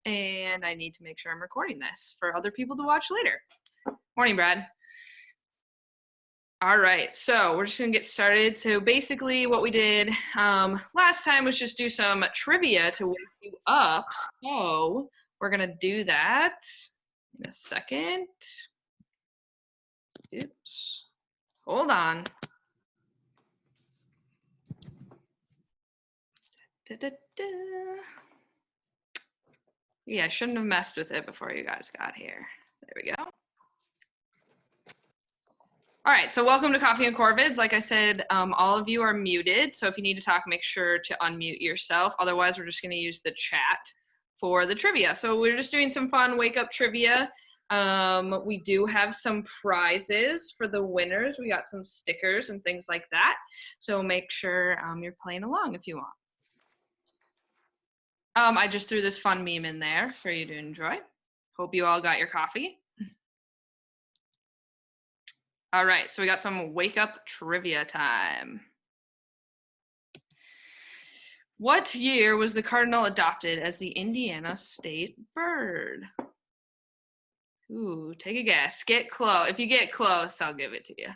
And I need to make sure I'm recording this for other people to watch later. Morning, Brad. All right, so we're just gonna get started. So basically what we did last time was just do some trivia to wake you up. So we're gonna do that in a second. Oops, hold on. Yeah, I shouldn't have messed with it before you guys got here. There we go. All right, so welcome to Coffee and COrVIDs. Like I said, all of you are muted, so if you need to talk, make sure to unmute yourself. Otherwise, we're just going to use the chat for the trivia. So we're just doing some fun wake-up trivia. We do have some prizes for the winners. We got some stickers and things like that. So make sure you're playing along if you want. I just threw this fun meme in there for you to enjoy. Hope you all got your coffee. All right, so we got some wake up trivia time. What year was the cardinal adopted as the Indiana state bird? Ooh, take a guess. Get close. If you get close, I'll give it to you.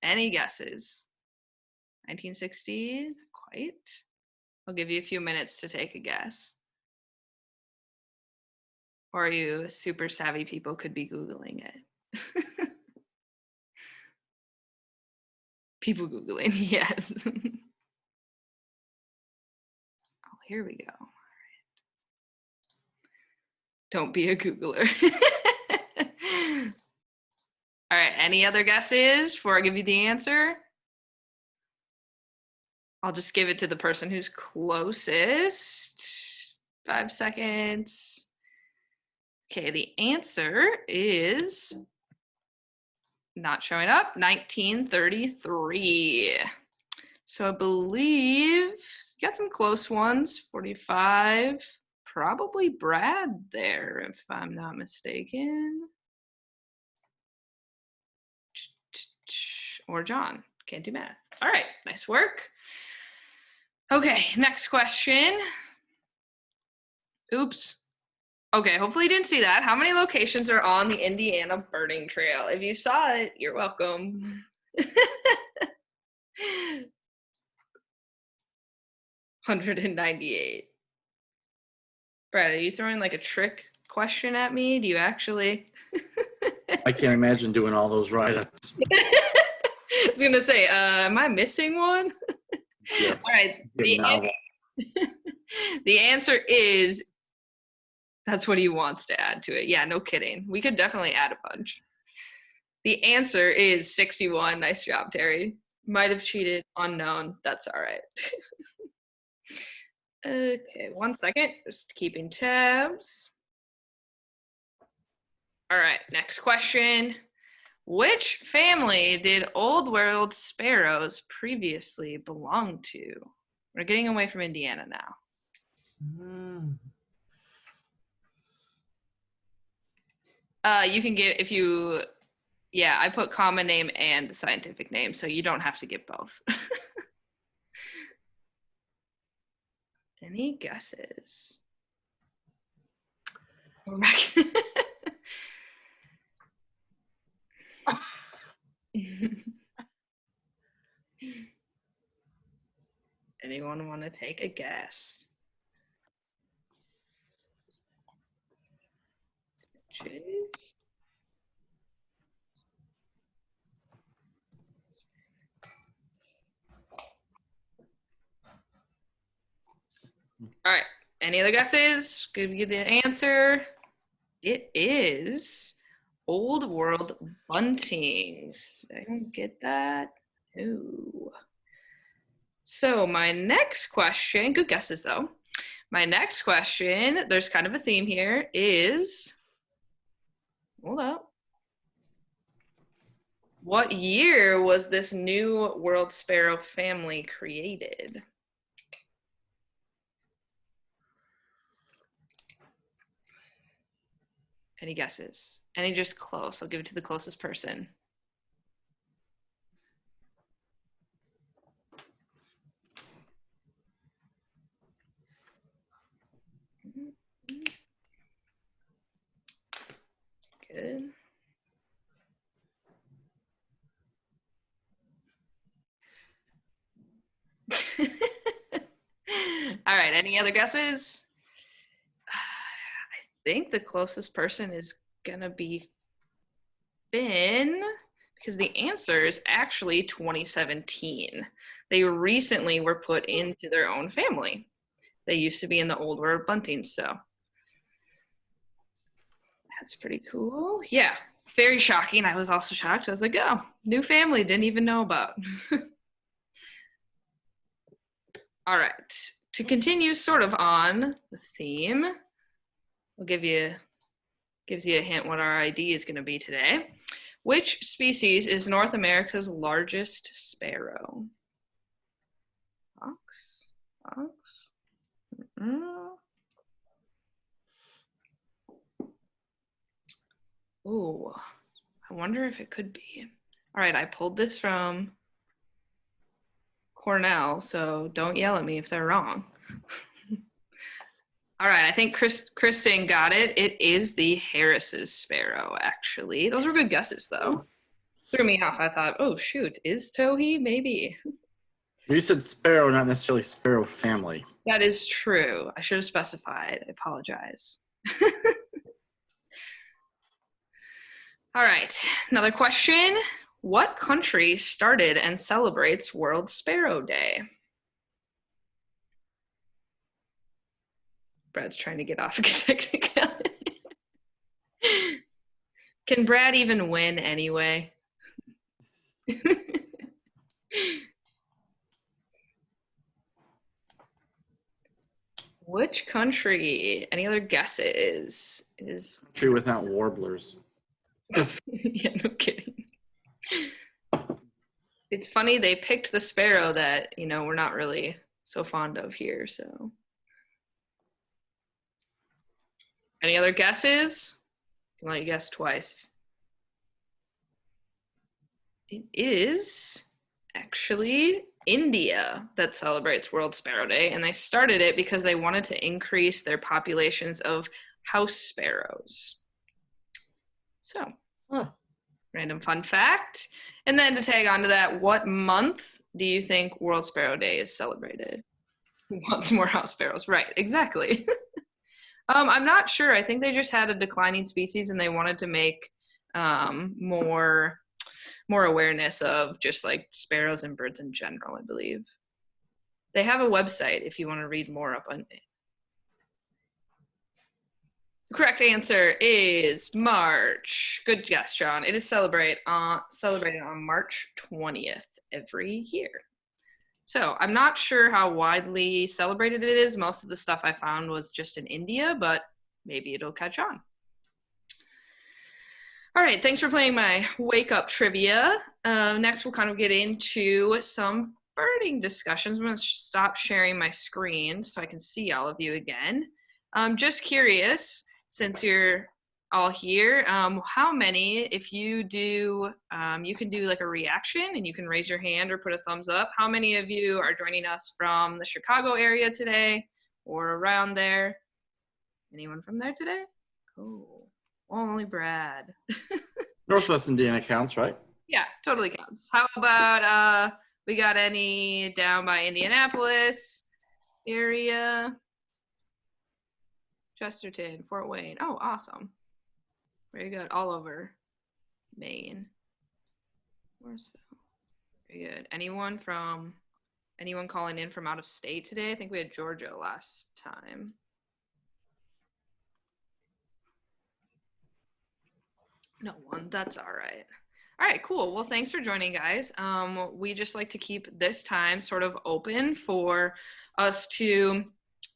Any guesses? 1960? Quite. I'll give you a few minutes to take a guess. Or you super savvy people could be Googling it. People Googling, yes. Oh, here we go. All right. Don't be a Googler. All right, any other guesses before I give you the answer? I'll just give it to the person who's closest. 5 seconds. Okay, the answer is not showing up. 1933. So I believe you got some close ones. 45. Probably Brad there, if I'm not mistaken. Or John. Can't do math. All right, nice work. Okay, next question. Oops. Okay, hopefully you didn't see that. How many locations are on the Indiana birding trail? If you saw it, you're welcome. 198. Brad, are you throwing like a trick question at me? Do you actually? I can't imagine doing all those write-ups. I was gonna say, am I missing one? Yeah. All right. The answer is, that's what he wants to add to it. Yeah, no kidding. We could definitely add a bunch. The answer is 61. Nice job, Terry. Might have cheated. Unknown. That's all right. Okay, 1 second. Just keeping tabs. All right, next question. Which family did Old World sparrows previously belong to? We're getting away from Indiana now. You can get, if you, yeah, I put common name and the scientific name, so you don't have to get both. Any guesses? Anyone want to take a guess? All right, any other guesses? Give you the answer. It is Old World buntings. Did anyone get that? No. So my next question, good guesses though. My next question, there's kind of a theme here, is, hold up. What year was this new world sparrow family created? Any guesses? Any just close? I'll give it to the closest person. good. All right, any other guesses? I think the closest person is gonna be Finn, because the answer is actually 2017. They recently were put into their own family. They used to be in the Old World Buntings, so that's pretty cool. Yeah, very shocking. I was also shocked. I was like, oh, new family, didn't even know about. All right, to continue sort of on the theme, we'll gives you a hint what our ID is going to be today. Which species is North America's largest sparrow? Fox? Fox? Oh, I wonder if it could be. All right, I pulled this from Cornell, so don't yell at me if they're wrong. All right, I think Kristen got it. It is the Harris's sparrow, actually. Those were good guesses, though. Threw me off. I thought, oh, shoot, is Towhee? Maybe. You said sparrow, not necessarily sparrow family. That is true. I should have specified. I apologize. All right, another question. What country started and celebrates World Sparrow Day? Brad's trying to get off technicality. Can Brad even win anyway? Which country? Any other guesses? Country without warblers. Yeah, no kidding. It's funny they picked the sparrow that, we're not really so fond of here, so. Any other guesses? I can let you guess twice. It is actually India that celebrates World Sparrow Day, and they started it because they wanted to increase their populations of house sparrows. So, random fun fact. And then to tag on to that, what month do you think World Sparrow Day is celebrated? Who wants more house sparrows? Right, exactly. I'm not sure. I think they just had a declining species and they wanted to make more awareness of just like sparrows and birds in general, I believe. They have a website if you want to read more up on it. The correct answer is March. Good guess, John. It is celebrated on March 20th every year. So I'm not sure how widely celebrated it is. Most of the stuff I found was just in India, but maybe it'll catch on. All right, thanks for playing my wake up trivia. Next, we'll kind of get into some birding discussions. I'm going to stop sharing my screen so I can see all of you again. Just curious, since you're all here, how many, if you do, you can do like a reaction and you can raise your hand or put a thumbs up. How many of you are joining us from the Chicago area today or around there? Anyone from there today? Oh, only Brad. Northwest Indiana counts, right? Yeah, totally counts. How about we got any down by Indianapolis area? Chesterton, Fort Wayne. Oh, awesome. Very good. All over Maine. Mooresville. Very good. Anyone calling in from out of state today? I think we had Georgia last time. No one. That's all right. All right, cool. Well, thanks for joining, guys. We just like to keep this time sort of open for us to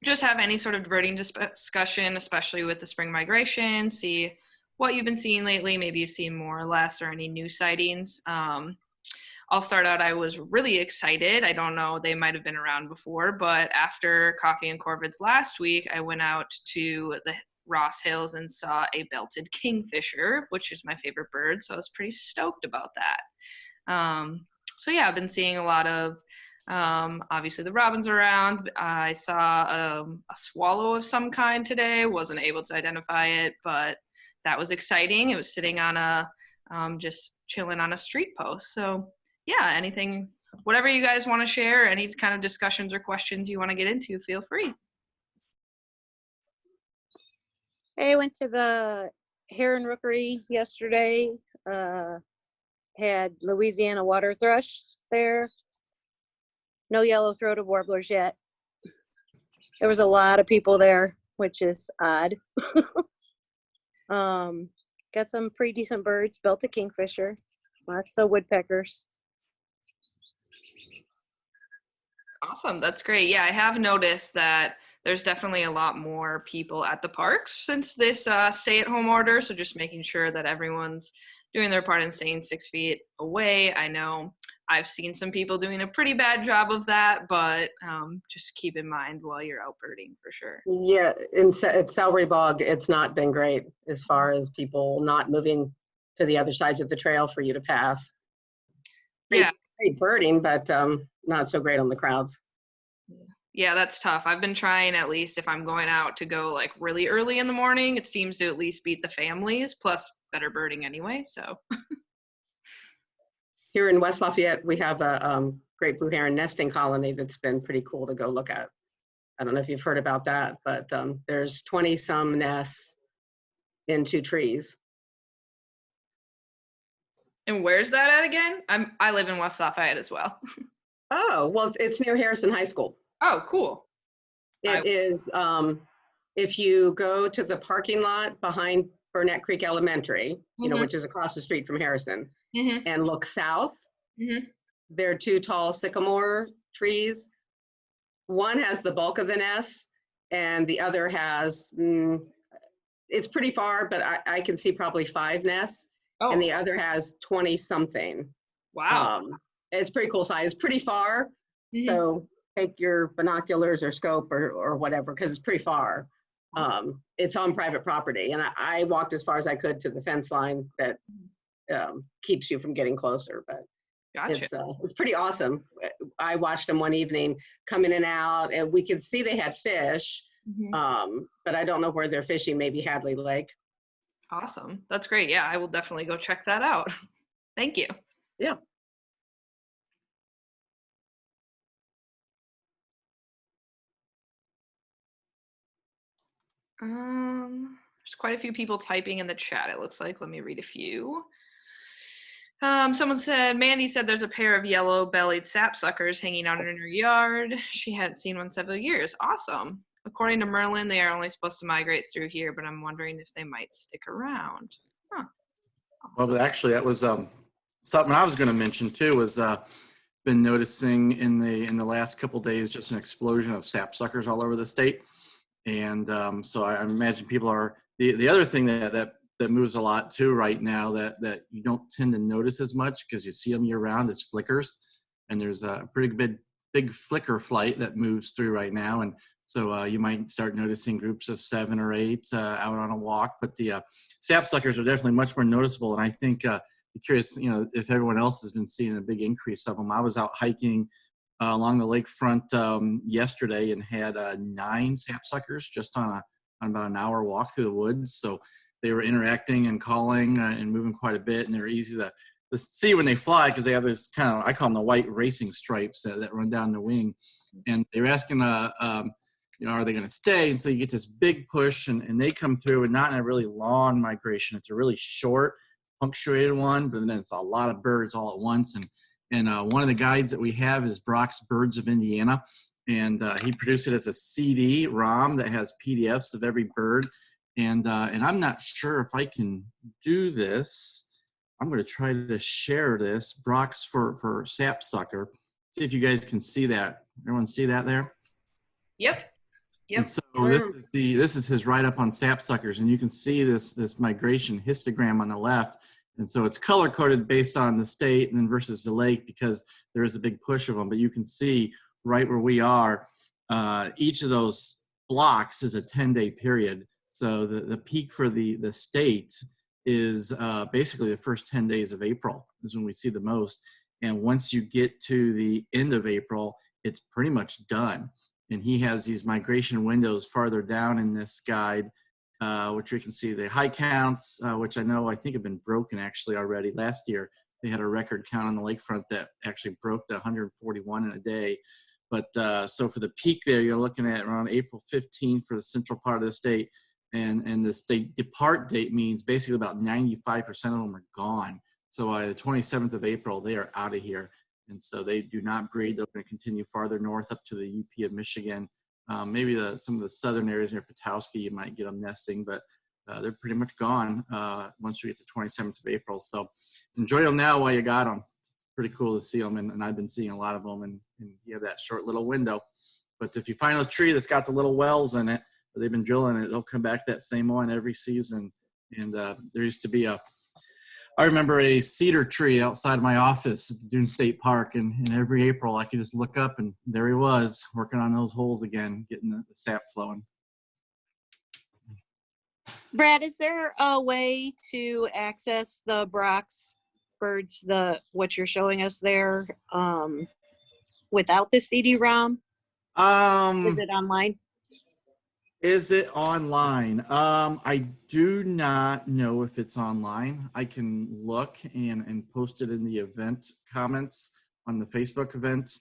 just have any sort of birding discussion, especially with the spring migration, see what you've been seeing lately. Maybe you've seen more or less or any new sightings. I'll start out, I was really excited. I don't know, they might have been around before, but after Coffee and COrVIDs last week, I went out to the Ross Hills and saw a belted kingfisher, which is my favorite bird, so I was pretty stoked about that. So yeah, I've been seeing a lot of, obviously the robins around. I saw a swallow of some kind today, wasn't able to identify it, but that was exciting. It was sitting on a just chilling on a street post. So yeah, anything, whatever you guys want to share, any kind of discussions or questions you want to get into, feel free. Hey, I went to the heron rookery yesterday. Had Louisiana water thrush there. No yellow-throated warblers yet. There was a lot of people there, which is odd. Got some pretty decent birds. Built a kingfisher. Lots of woodpeckers. Awesome. That's great. Yeah, I have noticed that there's definitely a lot more people at the parks since this stay-at-home order. So just making sure that everyone's doing their part in staying 6 feet away. I know I've seen some people doing a pretty bad job of that, but just keep in mind while you're out birding for sure. Yeah, at Celery Bog, it's not been great as far as people not moving to the other sides of the trail for you to pass. Yeah. Great birding, but not so great on the crowds. Yeah, that's tough. I've been trying, at least if I'm going out, to go like really early in the morning. It seems to at least beat the families, plus better birding anyway, so. Here in West Lafayette, we have a great blue heron nesting colony that's been pretty cool to go look at. I don't know if you've heard about that, but there's 20-some nests in 2 trees. And where's that at again? I live in West Lafayette as well. Oh, well, it's near Harrison High School. Oh, cool. It is, if you go to the parking lot behind Burnett Creek Elementary, you know, which is across the street from Harrison, and look south, there are 2 tall sycamore trees. One has the bulk of the nest, and the other has, it's pretty far, but I can see probably 5 nests, and the other has 20-something. Wow. It's pretty cool size. It's pretty far, so take your binoculars or scope or whatever, because it's pretty far. Awesome. It's on private property, and I walked as far as I could to the fence line that keeps you from getting closer, but Gotcha. it's pretty awesome. I watched them one evening come in and out, and we could see they had fish, but I don't know where they're fishing, maybe Hadley Lake. Awesome. That's great. Yeah, I will definitely go check that out. Thank you. Yeah. There's quite a few people typing in the chat, it looks like. Let me read a few. Someone said, Mandy said there's a pair of yellow-bellied sapsuckers hanging out in her yard. She hadn't seen one in several years. Awesome. According to Merlin, they are only supposed to migrate through here, but I'm wondering if they might stick around. Huh. Awesome. Well, actually, that was something I was going to mention too. Was been noticing in the last couple days just an explosion of sapsuckers all over the state, and so I imagine people are the other thing that moves a lot too right now that you don't tend to notice as much because you see them year round is flickers, and there's a pretty big flicker flight that moves through right now, and so you might start noticing groups of 7 or 8 out on a walk. But the sapsuckers are definitely much more noticeable, and I think be curious, you know, if everyone else has been seeing a big increase of them. I was out hiking along the lakefront yesterday and had 9 sapsuckers just on about an hour walk through the woods. So they were interacting and calling and moving quite a bit, and they're easy to see when they fly because they have this kind of, I call them the white racing stripes that run down the wing. And they were asking, you know, are they going to stay? And so you get this big push, and they come through, and not in a really long migration. It's a really short, punctuated one, but then it's a lot of birds all at once. And one of the guides that we have is Brock's Birds of Indiana, and he produced it as a CD-ROM that has PDFs of every bird. And I'm not sure if I can do this. I'm going to try to share this. Brock's for sapsucker. See if you guys can see that. Everyone see that there? Yep. And so this is his write-up on sapsuckers, and you can see this migration histogram on the left. And so it's color-coded based on the state and then versus the lake because there is a big push of them. But you can see right where we are, each of those blocks is a 10-day period. So the peak for the state is basically the first 10 days of April is when we see the most. And once you get to the end of April, it's pretty much done. And he has these migration windows farther down in this guide which we can see the high counts, which I think have been broken actually already. Last year, they had a record count on the lakefront that actually broke the 141 in a day. But so for the peak there, you're looking at around April 15th for the central part of the state. And the state depart date means basically about 95% of them are gone. So by the 27th of April, they are out of here. And so they do not breed. They're going to continue farther north up to the UP of Michigan. Maybe some of the southern areas near Petoskey, you might get them nesting, but they're pretty much gone once we get to 27th of April. So enjoy them now while you got them. It's pretty cool to see them, and I've been seeing a lot of them, and you have that short little window. But if you find a tree that's got the little wells in it, they've been drilling it, they'll come back that same one every season. And there used to be I remember a cedar tree outside my office at the Dune State Park, and every April I could just look up and there he was working on those holes again, getting the sap flowing. Brad, is there a way to access the Brock's birds, what you're showing us there, without the CD-ROM? Is it online? Is it online? I do not know if it's online. I can look and post it in the event comments on the Facebook event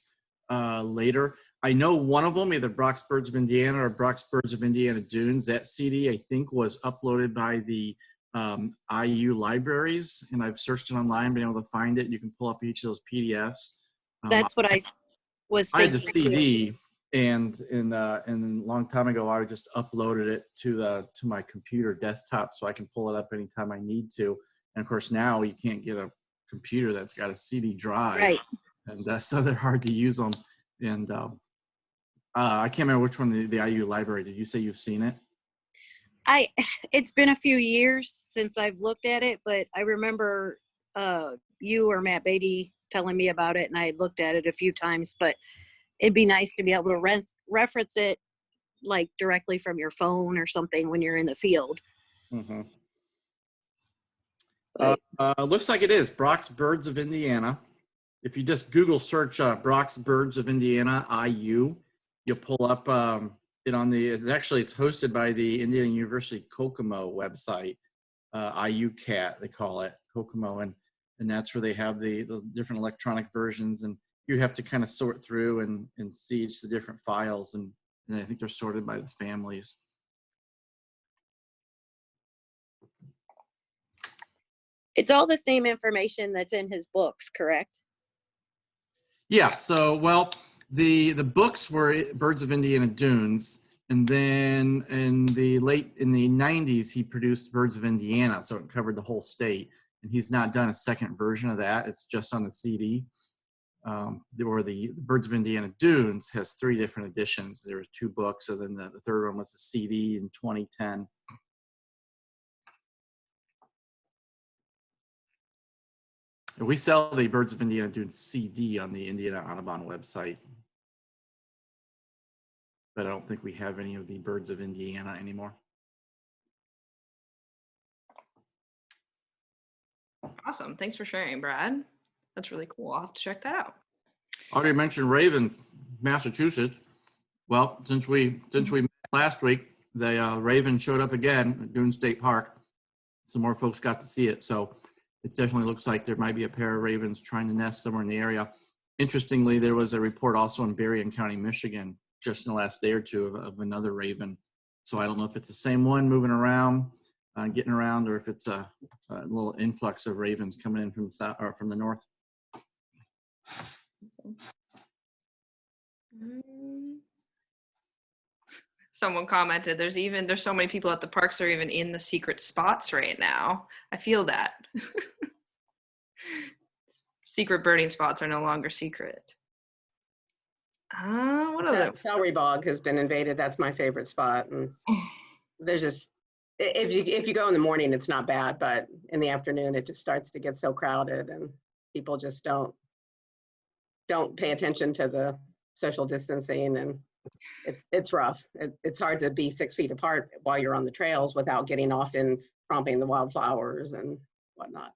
later. I know one of them, either Brock's Birds of Indiana or Brock's Birds of Indiana Dunes, that CD I think was uploaded by the IU libraries, and I've searched it online, been able to find it. You can pull up each of those PDFs. That's what I was I had thinking. the CD, and a long time ago, I just uploaded it to my computer desktop, so I can pull it up anytime I need to. And of course, now you can't get a computer that's got a CD drive, Right? And so they're hard to use them. And I can't remember which one the IU library. Did you say you've seen it? It's been a few years since I've looked at it, but I remember you or Matt Beatty telling me about it, and I had looked at it a few times. But it'd be nice to be able to reference it like directly from your phone or something when you're in the field. Mm-hmm. But, looks like it is Brock's Birds of Indiana. If you just Google search Brock's Birds of Indiana IU, you'll pull up it on it's hosted by the Indiana University Kokomo website, IUCAT, they call it, Kokomo, and that's where they have the different electronic versions, and you have to kind of sort through and see each the different files, and I think they're sorted by the families. it's all the same information that's in his books, correct? Yeah, so, well, the books were Birds of Indiana Dunes, and then in the 90s, he produced Birds of Indiana, so it covered the whole state, and he's not done a second version of that. It's just on the CD. The Birds of Indiana Dunes has 3 different editions. There were 2 books, and then the third one was the CD in 2010. We sell the Birds of Indiana Dunes CD on the Indiana Audubon website, but I don't think we have any of the Birds of Indiana anymore. Awesome. Thanks for sharing, Brad. That's really cool. I'll have to check that out. Already mentioned Raven, Massachusetts. Well, since we met last week, the Raven showed up again at Dune State Park. Some more folks got to see it, so it definitely looks like there might be a pair of ravens trying to nest somewhere in the area. Interestingly, there was a report also in Berrien County, Michigan, just in the last day or two of another raven. So I don't know if it's the same one moving around, getting around, or if it's a little influx of ravens coming in from the south or from the north. Someone commented, there's so many people at the parks are even in the secret spots right now. I feel that. Secret birding spots are no longer secret. What other? Celery Bog has been invaded. That's my favorite spot. And there's just, if you go in the morning, it's not bad, but in the afternoon, it just starts to get so crowded, and people just don't pay attention to the social distancing, and it's rough. It's hard to be 6 feet apart while you're on the trails without getting off and tromping the wildflowers and whatnot.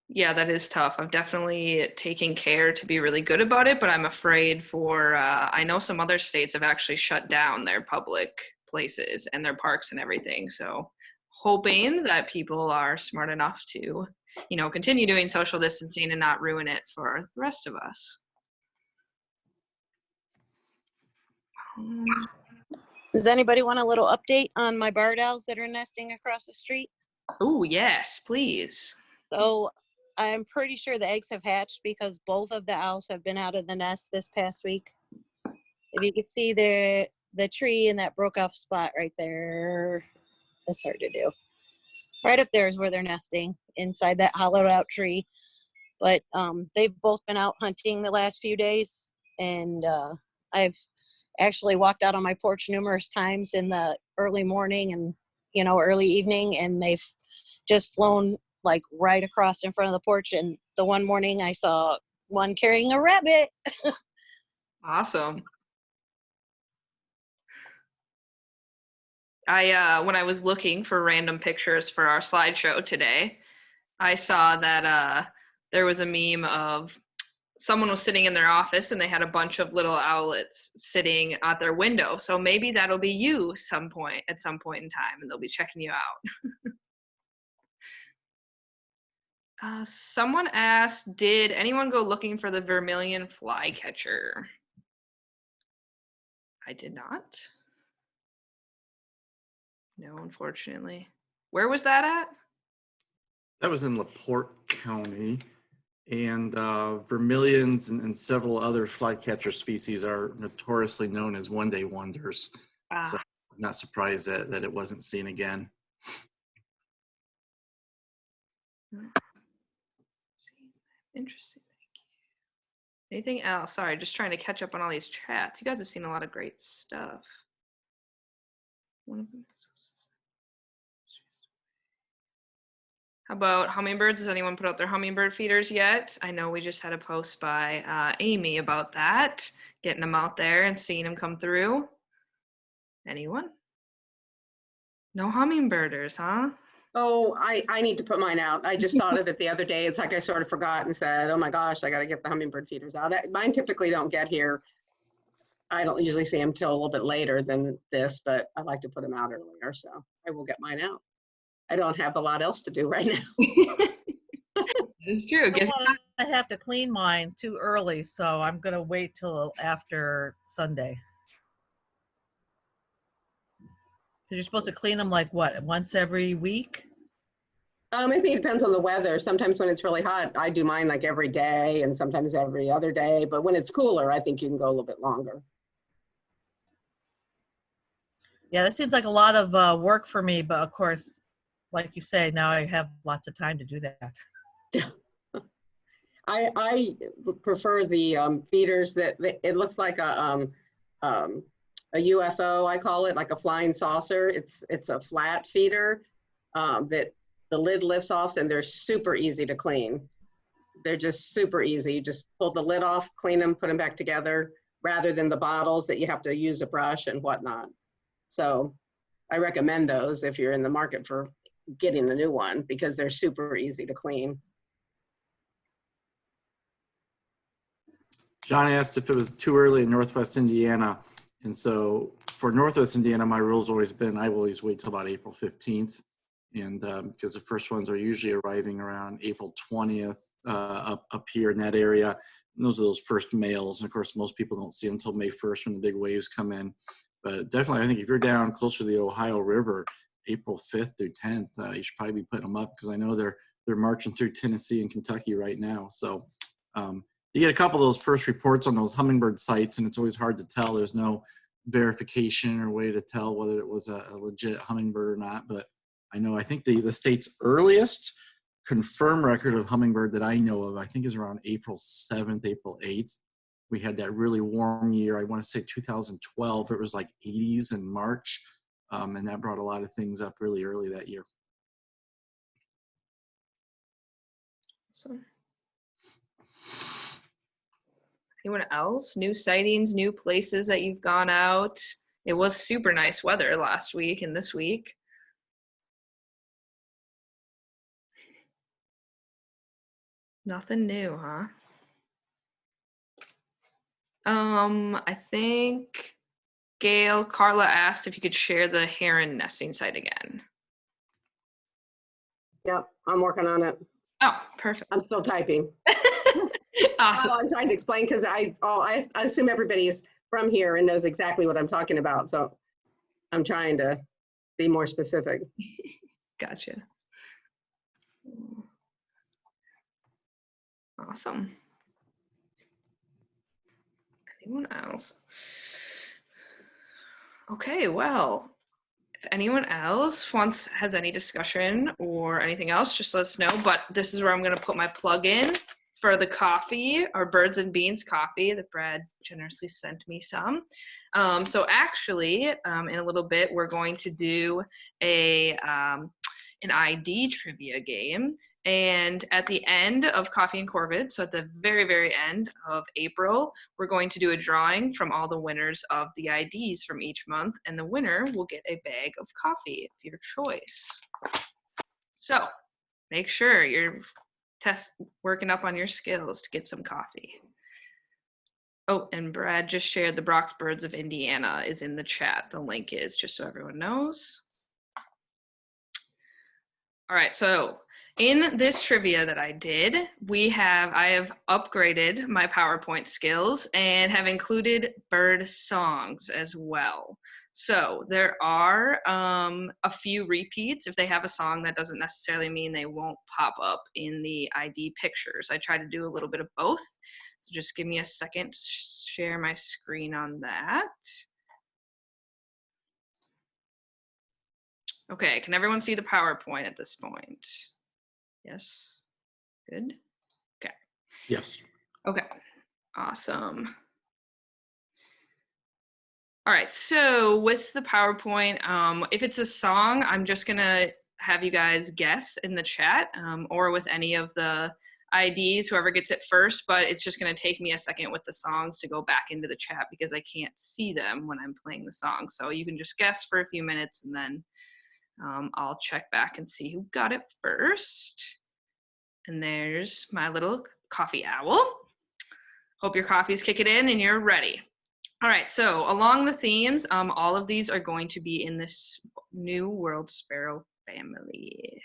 Yeah, that is tough. I'm definitely taking care to be really good about it, but I'm afraid I know some other states have actually shut down their public places and their parks and everything. So hoping that people are smart enough to, continue doing social distancing and not ruin it for the rest of us. Does anybody want a little update on my barred owls that are nesting across the street? Oh, yes, please. So I'm pretty sure the eggs have hatched because both of the owls have been out of the nest this past week. If you could see the tree in that broke off spot right there, that's hard to do. Right up there is where they're nesting, inside that hollowed out tree. But they've both been out hunting the last few days, and I've actually walked out on my porch numerous times in the early morning and early evening, and they've just flown like right across in front of the porch. And the one morning I saw one carrying a rabbit. Awesome. When I was looking for random pictures for our slideshow today, I saw that there was a meme of someone was sitting in their office and they had a bunch of little owlets sitting at their window. So maybe that'll be you at some point in time, and they'll be checking you out. Someone asked, did anyone go looking for the vermilion flycatcher? I did not. No, unfortunately. Where was that at? That was in LaPorte County. And vermilions and several other flycatcher species are notoriously known as one-day wonders. So I'm not surprised that it wasn't seen again. Interesting. Thank you. Anything else? Sorry, just trying to catch up on all these chats. You guys have seen a lot of great stuff. One of them is... How about hummingbirds? Has anyone put out their hummingbird feeders yet? I know we just had a post by Amy about that, getting them out there and seeing them come through. Anyone? No hummingbirders, huh? Oh, I need to put mine out. I just thought of it the other day. It's like I sort of forgot and said, oh my gosh, I got to get the hummingbird feeders out. Mine typically don't get here. I don't usually see them till a little bit later than this, but I like to put them out earlier, so I will get mine out. I don't have a lot else to do right now. It's true. I have to clean mine too early, so I'm going to wait till after Sunday. You're supposed to clean them like what, once every week? I think it depends on the weather. Sometimes when it's really hot, I do mine like every day, and sometimes every other day. But when it's cooler, I think you can go a little bit longer. Yeah, that seems like a lot of work for me, but of course, like you say, now I have lots of time to do that. Yeah. I prefer the feeders that it looks like a UFO, I call it, like a flying saucer. It's a flat feeder that the lid lifts off, and they're super easy to clean. They're just super easy. You just pull the lid off, clean them, put them back together, rather than the bottles that you have to use a brush and whatnot. So I recommend those if you're in the market for getting a new one, because they're super easy to clean. John asked if it was too early in Northwest Indiana. And so for Northwest Indiana, my rule's always been, I will always wait till about April 15th. And because the first ones are usually arriving around April 20th up here in that area. And those are those first males. And of course, most people don't see them until May 1st when the big waves come in. But definitely, I think if you're down closer to the Ohio River, April 5th through 10th, you should probably be putting them up, because I know they're marching through Tennessee and Kentucky right now. So you get a couple of those first reports on those hummingbird sites, and it's always hard to tell. There's no verification or way to tell whether it was a legit hummingbird or not. But I think the state's earliest confirmed record of hummingbird that I know of, I think, is around April 7th, April 8th. We had that really warm year. I want to say 2012. It was like 80s in March, and that brought a lot of things up really early that year. So, anyone else? New sightings, new places that you've gone out? It was super nice weather last week and this week. Nothing new, huh? I think Gail, Carla asked if you could share the heron nesting site again. Yep, I'm working on it. Oh, perfect. I'm still typing. Awesome. I'm trying to explain because I assume everybody's from here and knows exactly what I'm talking about. So I'm trying to be more specific. Gotcha. Awesome. Anyone else? Okay, well, if anyone else has any discussion or anything else, just let us know. But this is where I'm going to put my plug in for the coffee, or Birds and Beans coffee that Brad generously sent me some. So actually, in a little bit, we're going to do an ID trivia game. And at the end of Coffee and COrVIDs, so at the very, very end of April, we're going to do a drawing from all the winners of the IDs from each month, and the winner will get a bag of coffee of your choice. So make sure you're working up on your skills to get some coffee. Oh, and Brad just shared the Brock's Birds of Indiana is in the chat. The link is, just so everyone knows. All right, so in this trivia that I did, I have upgraded my PowerPoint skills and have included bird songs as well. So there are a few repeats. If they have a song, that doesn't necessarily mean they won't pop up in the ID pictures. I try to do a little bit of both. So just give me a second to share my screen on that. Okay, can everyone see the PowerPoint at this point? Yes. Good. Okay. Yes. Okay. Awesome. All right. So with the PowerPoint, if it's a song, I'm just going to have you guys guess in the chat or with any of the IDs, whoever gets it first, but it's just going to take me a second with the songs to go back into the chat because I can't see them when I'm playing the song. So you can just guess for a few minutes and then I'll check back and see who got it first. And there's my little coffee owl. Hope your coffee's kicking in and you're ready. All right, so along the themes, all of these are going to be in this New World Sparrow family.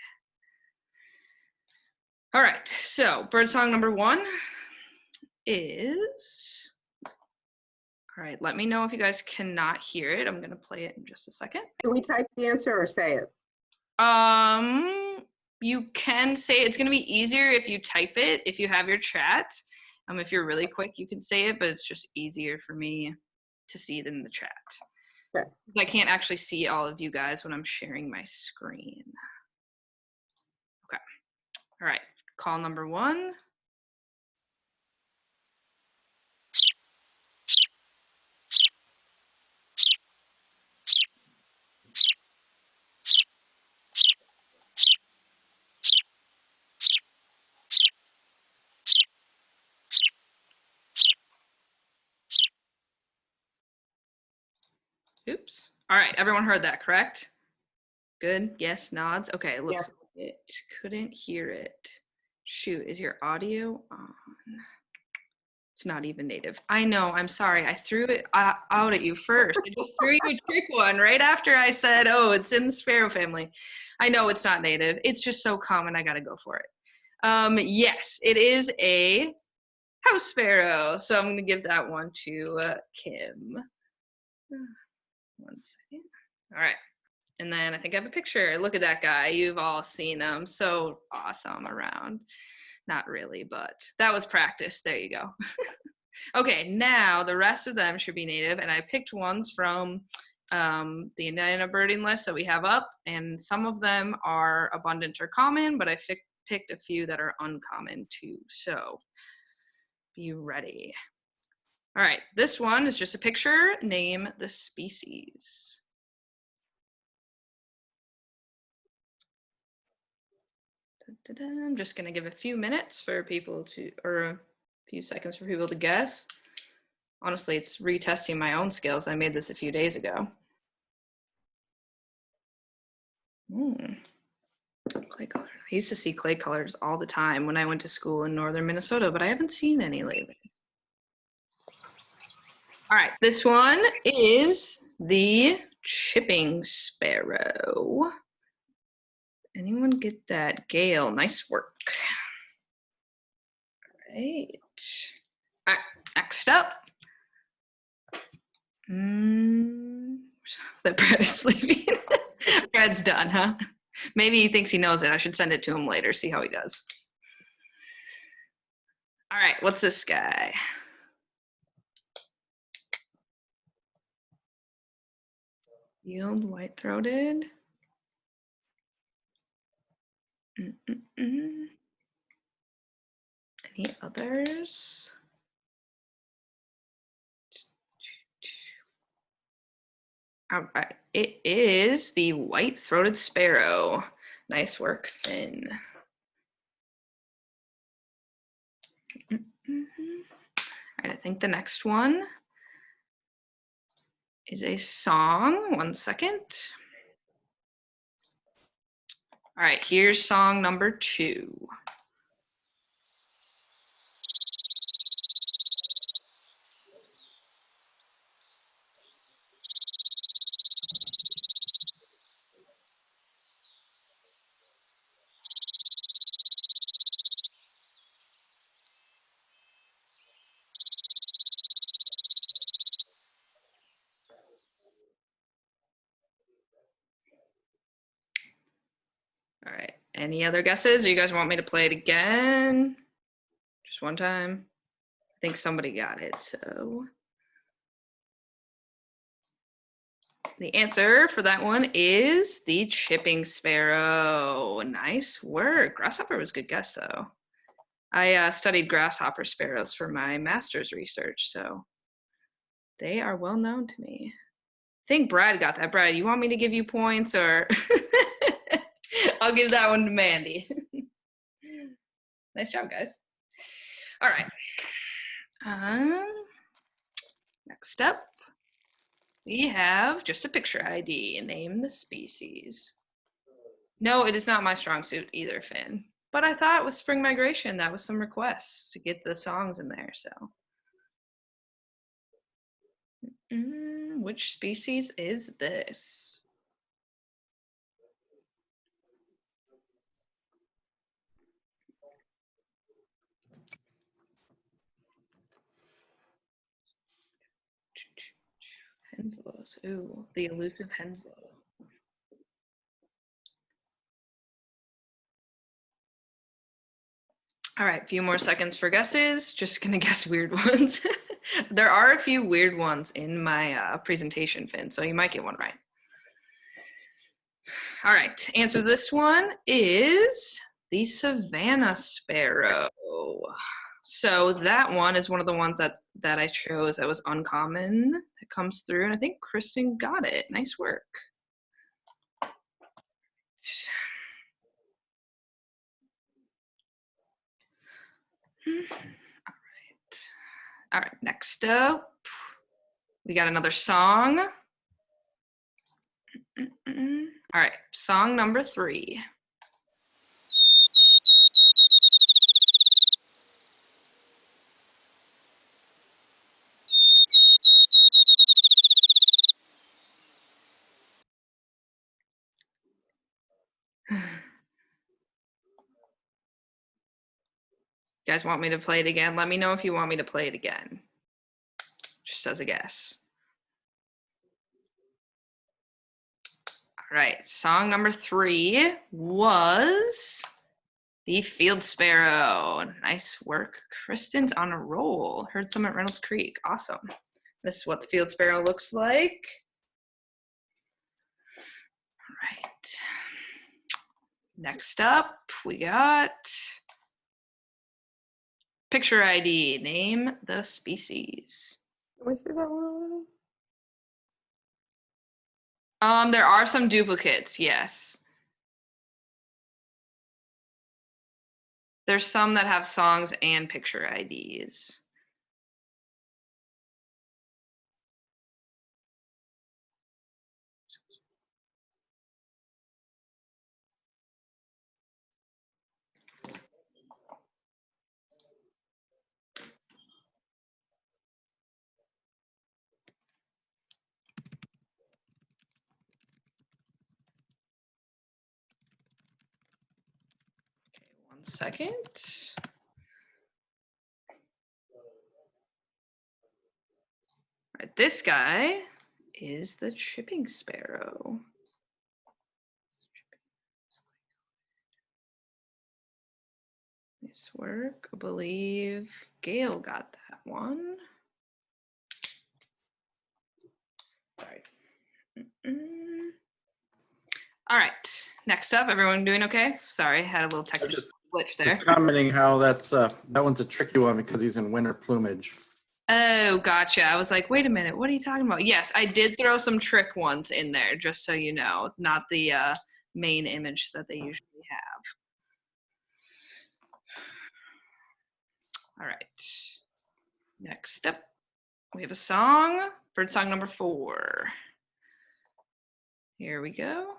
All right, so bird song number 1 is, all right, let me know if you guys cannot hear it. I'm gonna play it in just a second. Can we type the answer or say it? You can say it's going to be easier if you type it, if you have your chat. If you're really quick, you can say it, but it's just easier for me to see it in the chat. Okay. I can't actually see all of you guys when I'm sharing my screen. Okay. All right. Call number 1. Oops. All right, everyone heard that, correct? Good, yes, nods. Okay, it looks like it couldn't hear it. Shoot, is your audio on? It's not even native. I know, I'm sorry. I threw it out at you first. I just threw you a trick one right after I said, oh, it's in the sparrow family. I know it's not native. It's just so common, I gotta go for it. Yes, it is a house sparrow. So I'm gonna give that one to Kim. 1 second. All right. And then I think I have a picture. Look at that guy. You've all seen him. So awesome around. Not really, but that was practice. There you go. Okay, now the rest of them should be native. And I picked ones from the Indiana birding list that we have up. And some of them are abundant or common, but I picked a few that are uncommon too. So be ready. All right, this one is just a picture. Name the species. I'm just gonna give a few minutes for people to, or a few seconds for people to guess. Honestly, it's retesting my own skills. I made this a few days ago. Clay color. I used to see clay colors all the time when I went to school in northern Minnesota, but I haven't seen any lately. All right, this one is the chipping sparrow. Anyone get that? Gail, nice work. All right. All right, next up. That Brad is sleeping. Brad's done, huh? Maybe he thinks he knows it. I should send it to him later, see how he does. All right, what's this guy? Yield white-throated. Any others? All right, it is the white-throated sparrow. Nice work, Finn. All right, I think the next one is a song. 1 second. All right, here's song number 2. All right, any other guesses? Or you guys want me to play it again? Just one time? I think somebody got it, so. The answer for that one is the chipping sparrow. Nice work. Grasshopper was a good guess, though. I studied grasshopper sparrows for my master's research, so they are well known to me. I think Brad got that. Brad, you want me to give you points, or I'll give that one to Mandy. Nice job, guys. All right. Next up, we have just a picture ID. Name the species. No, it is not my strong suit either, Finn. But I thought with spring migration, that was some requests to get the songs in there, so. Which species is this? Henslow's. Ooh, the elusive Henslow. All right, a few more seconds for guesses. Just gonna guess weird ones. There are a few weird ones in my presentation, Finn, so you might get one right. All right, answer to this one is the Savannah sparrow. So that one is one of the ones that I chose that was uncommon that comes through, and I think Kristen got it. Nice work. All right, next up, we got another song. All right, song number 3. You guys want me to play it again? Let me know if you want me to play it again. Just as a guess. All right, song number 3 was the field sparrow. Nice work. Kristen's on a roll. Heard some at Reynolds Creek. Awesome. This is what the field sparrow looks like. All right. Next up, we got picture ID. Name the species. Can we see that one? There are some duplicates, yes. There's some that have songs and picture IDs. second. All right, this guy is the chipping sparrow. Nice work. I believe Gail got that one. Sorry. All right. Next up, everyone doing okay? Sorry, had a little technical glitch there. Just commenting how that one's a tricky one because he's in winter plumage. Oh, gotcha. I was like, wait a minute, what are you talking about? Yes, I did throw some trick ones in there, just so you know. It's not the main image that they usually have. All right. Next up, we have a song, bird song number 4. Here we go.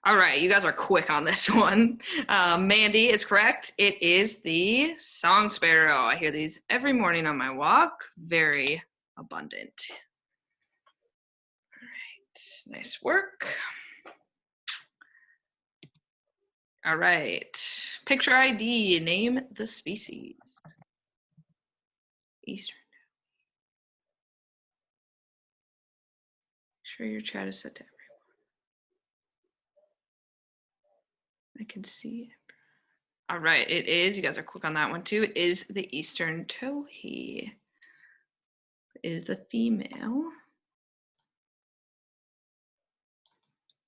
All right, you guys are quick on this one. Mandy is correct. It is the song sparrow. I hear these every morning on my walk. Very abundant. All right, nice work. All right, picture ID, name the species. Eastern. Make sure your chat is set to everyone. I can see it. All right, it is. You guys are quick on that one too. It is the eastern towhee. It is the female.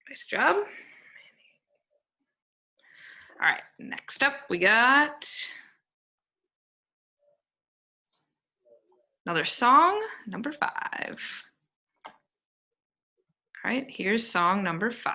Nice job. All right, next up we got another song, number 5. All right, here's song number 5.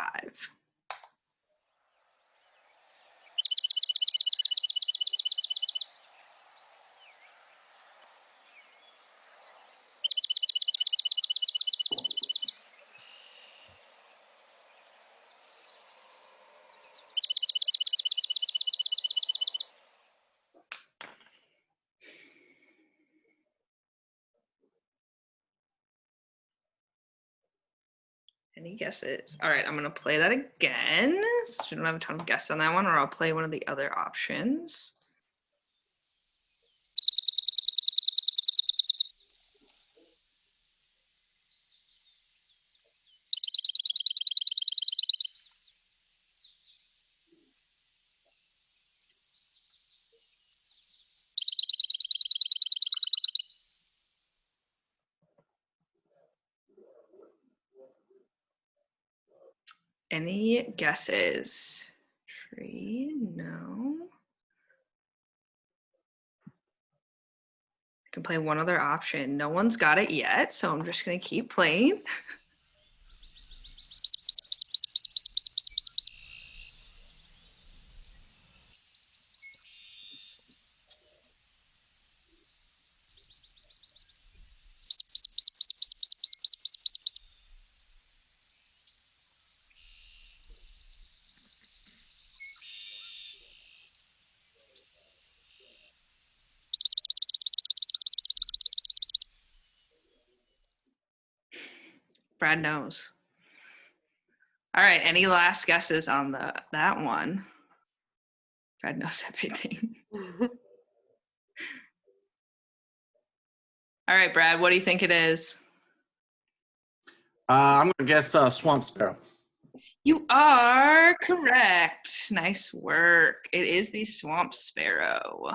Any guesses? All right, I'm gonna play that again. So you don't have a ton of guesses on that one, or I'll play one of the other options. Any guesses? Tree, no. I can play one other option. No one's got it yet, so I'm just gonna keep playing. Brad knows. All right, any last guesses on that one? Brad knows everything. All right, Brad, what do you think it is? I'm gonna guess swamp sparrow. You are correct. Nice work. It is the swamp sparrow.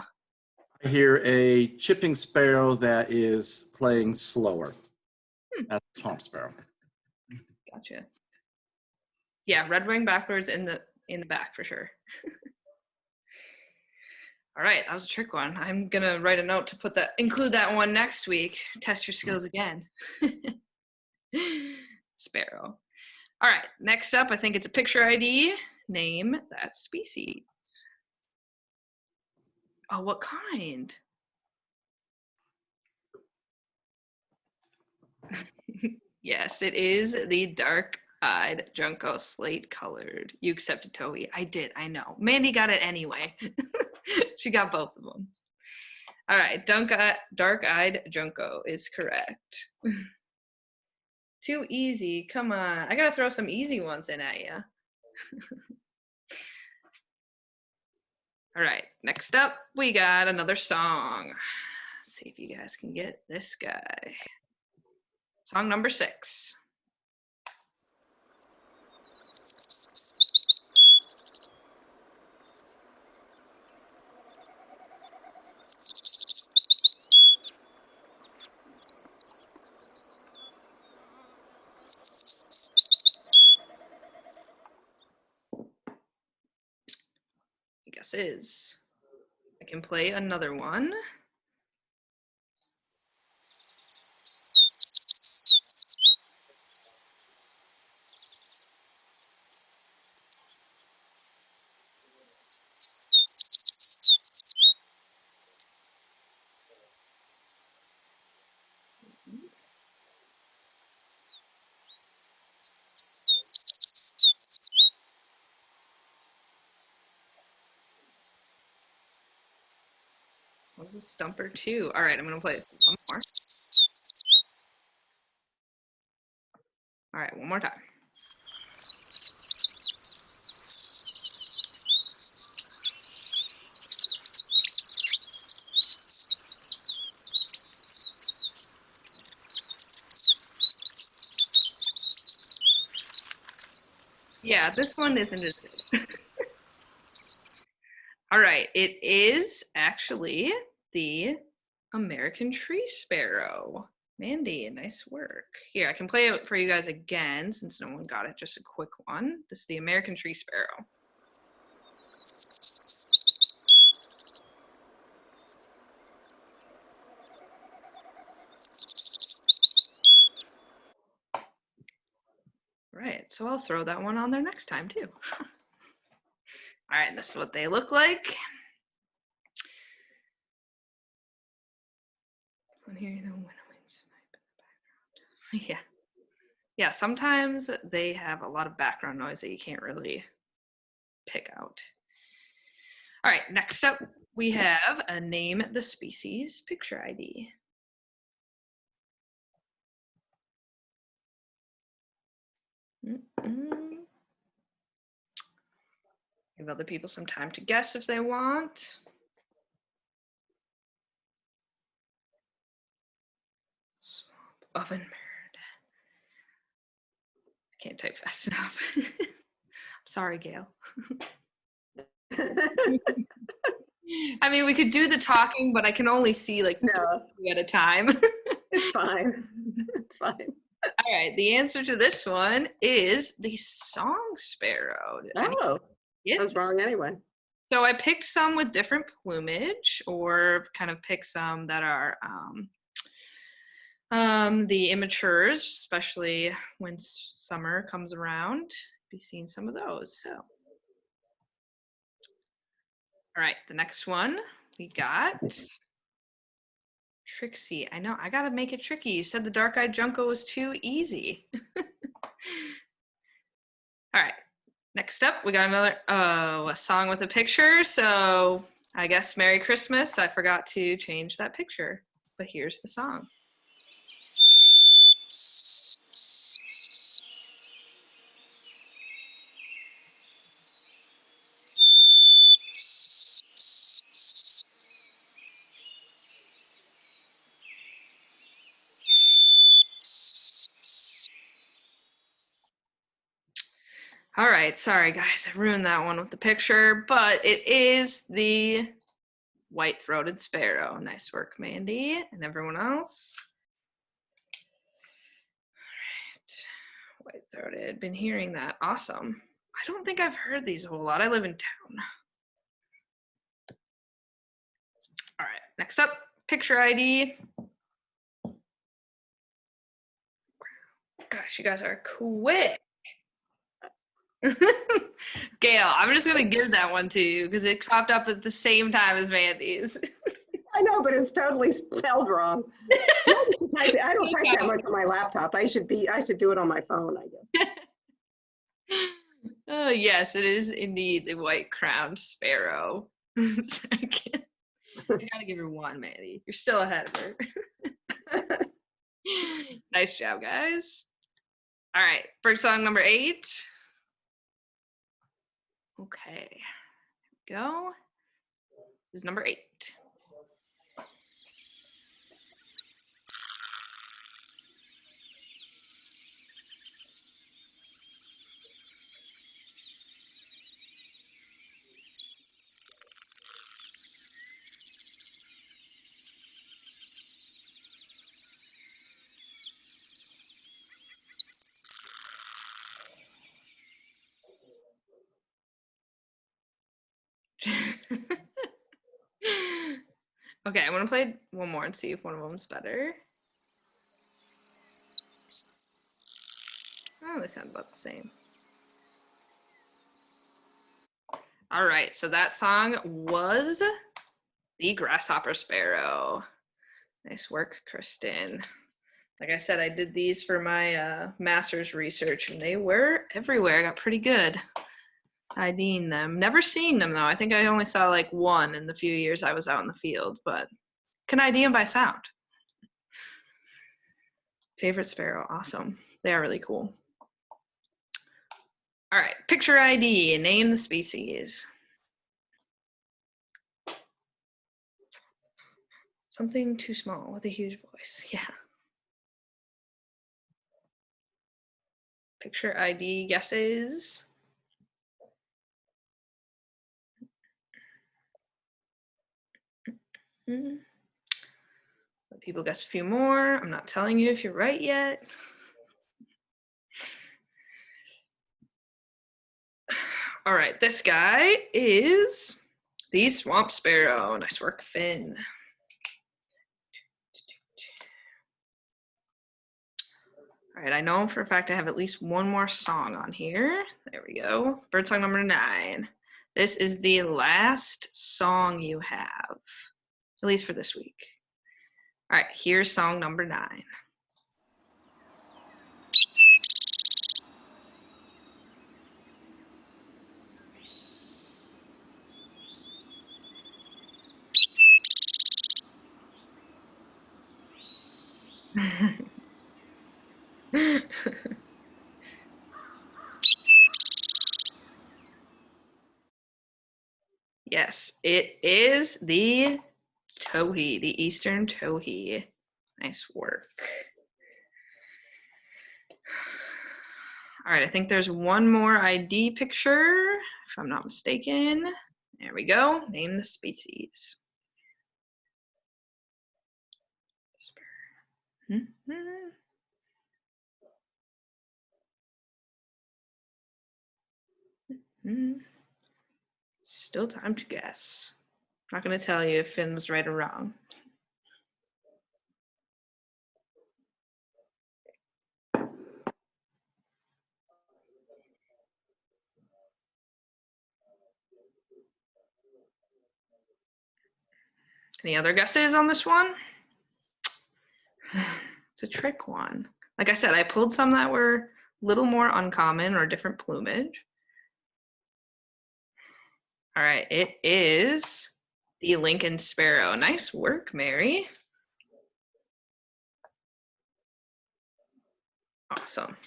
I hear a chipping sparrow that is playing slower. That's swamp sparrow. Gotcha. Yeah, red wing backwards in the back for sure. All right, that was a trick one. I'm gonna write a note to include that one next week. Test your skills again. Sparrow. All right, next up, I think it's a picture ID. Name that species. Oh, what kind? Yes, it is the dark dark-eyed junco, slate-colored. You accepted Toby. I did, I know. Mandy got it anyway. She got both of them. All right, dark-eyed junco is correct. Too easy, come on. I gotta throw some easy ones in at you. All right, next up, we got another song. Let's see if you guys can get this guy. Song number 6. I guess is. I can play another one. What was a stumper 2? All right, I'm gonna play one more. All right, one more time. Yeah, this one isn't as good. All right, it is actually the American tree sparrow. Mandy, nice work. Here, I can play it for you guys again since no one got it. Just a quick one. This is the American tree sparrow. Right, so I'll throw that one on there next time too. All right, this is what they look like. Here, you know, yeah. Yeah, sometimes they have a lot of background noise that you can't really pick out. All right, next up, we have a name the species picture ID. Give other people some time to guess if they want. Swamp oven bird. I can't type fast enough. I'm sorry, Gail. I mean, we could do the talking, but I can only see like No. 2 at a time. It's fine. It's fine. All right, the answer to this one is the song sparrow. Oh, I was wrong anyway. So I picked some with different plumage, or kind of picked some that are the immatures, especially when summer comes around. Be seeing some of those. So, all right, the next one we got Trixie. I know I gotta make it tricky. You said the dark-eyed junco was too easy. All right. Next up, we got another a song with a picture. So I guess Merry Christmas. I forgot to change that picture, but here's the song. All right, sorry guys, I ruined that one with the picture, but it is the white-throated sparrow. Nice work, Mandy, and everyone else. All right, white-throated, been hearing that, awesome. I don't think I've heard these a whole lot, I live in town. All right, next up, picture ID. Gosh, you guys are quick. Gail, I'm just gonna give that one to you because it popped up at the same time as Mandy's. I know, but it's totally spelled wrong. I don't type that much on my laptop. I should do it on my phone, I guess. Yes, it is indeed the white-crowned sparrow. I gotta give her one, Maddie. You're still ahead of her. Nice job, guys. All right, bird song number 8. Okay, here we go. This is number 8. Okay, I'm gonna play one more and see if one of them's better. Oh, they sound about the same. All right, so that song was the Grasshopper Sparrow. Nice work, Kristen. Like I said, I did these for my master's research, and they were everywhere. I got pretty good IDing them. Never seeing them, though. I think I only saw like one in the few years I was out in the field, but can ID them by sound. Favorite sparrow, awesome. They are really cool. All right, picture ID, name the species. Something too small with a huge voice, yeah. Picture ID guesses. Let people guess a few more. I'm not telling you if you're right yet. All right, this guy is the swamp sparrow. Nice work, Finn. All right, I know for a fact I have at least one more song on here. There we go. Bird song number 9. This is the last song you have, at least for this week. All right, here's song number 9. Yes, it is the towhee, the eastern towhee. Nice work. All right, I think there's one more ID picture, if I'm not mistaken. There we go. Name the species. Still time to guess. Not going to tell you if Finn was right or wrong. Any other guesses on this one? It's a trick one. Like I said, I pulled some that were a little more uncommon or different plumage. All right, it is the Lincoln sparrow. Nice work, Mary. Awesome.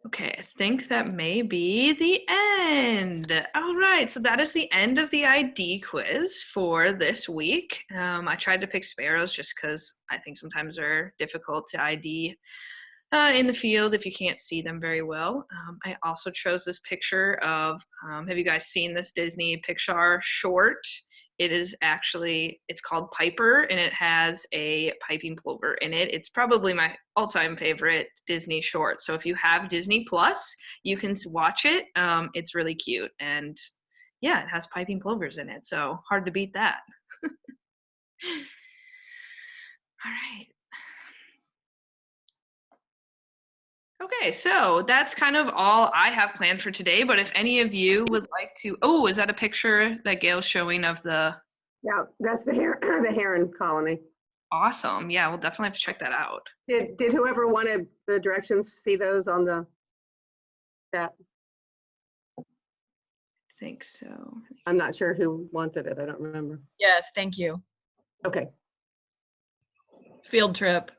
Okay, I think that may be the end. All right, so that is the end of the ID quiz for this week. I tried to pick sparrows just because I think sometimes they're difficult to ID in the field if you can't see them very well. I also chose this picture of, have you guys seen this Disney Pixar short? It is actually, it's called Piper, and it has a piping plover in it. It's probably my all-time favorite Disney short. So if you have Disney Plus, you can watch it. It's really cute. And yeah, it has piping plovers in it. So hard to beat that. All right. Okay, so that's kind of all I have planned for today, but if any of you would like to, oh, is that a picture that Gail's showing of the? Yeah, that's the heron colony. Awesome, yeah, we'll definitely have to check that out. Did whoever wanted the directions see those on the chat. I think so. I'm not sure who wanted it. I don't remember. Yes, thank you. Okay. Field trip.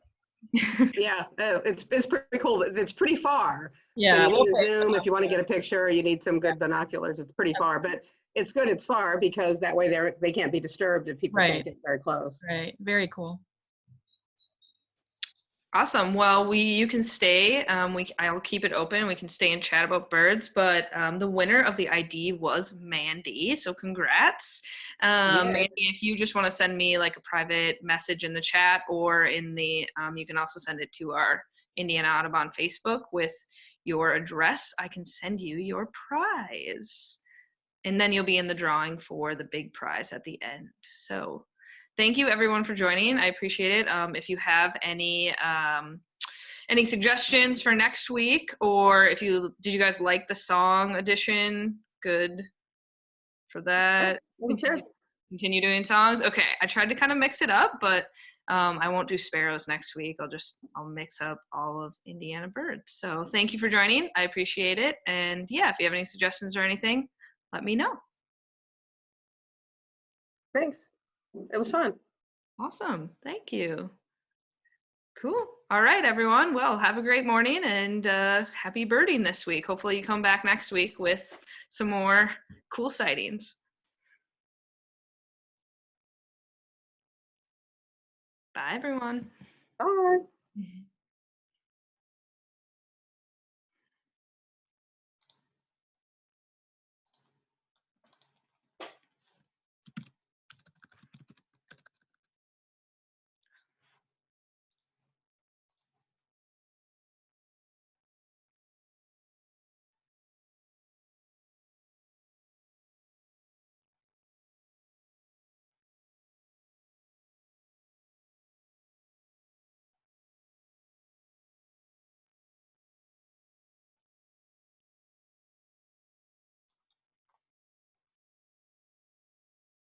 Yeah, it's pretty cool. It's pretty far. Yeah, So you we'll need a pay for zoom that. if you want to get a picture. You need some good binoculars. It's pretty far, but it's good. It's far because that way they can't be disturbed if people Right. can't get very close. Right, very cool. Awesome. Well, you can stay. I'll keep it open. We can stay and chat about birds. But the winner of the ID was Mandy. So congrats, Yeah. Mandy. If you just want to send me like a private message in the chat or in the, you can also send it to our Indiana Audubon Facebook with your address. I can send you your prize, and then you'll be in the drawing for the big prize at the end. So. Thank you everyone for joining. I appreciate it. If you have any suggestions for next week, or did you guys like the song edition? Good for that. Continue doing songs. Okay, I tried to kind of mix it up, but I won't do sparrows next week. I'll mix up all of Indiana birds. So thank you for joining. I appreciate it. And yeah, if you have any suggestions or anything, let me know. Thanks. It was fun. Awesome. Thank you. Cool. All right, everyone. Well, have a great morning and happy birding this week. Hopefully you come back next week with some more cool sightings. Bye, everyone. Bye.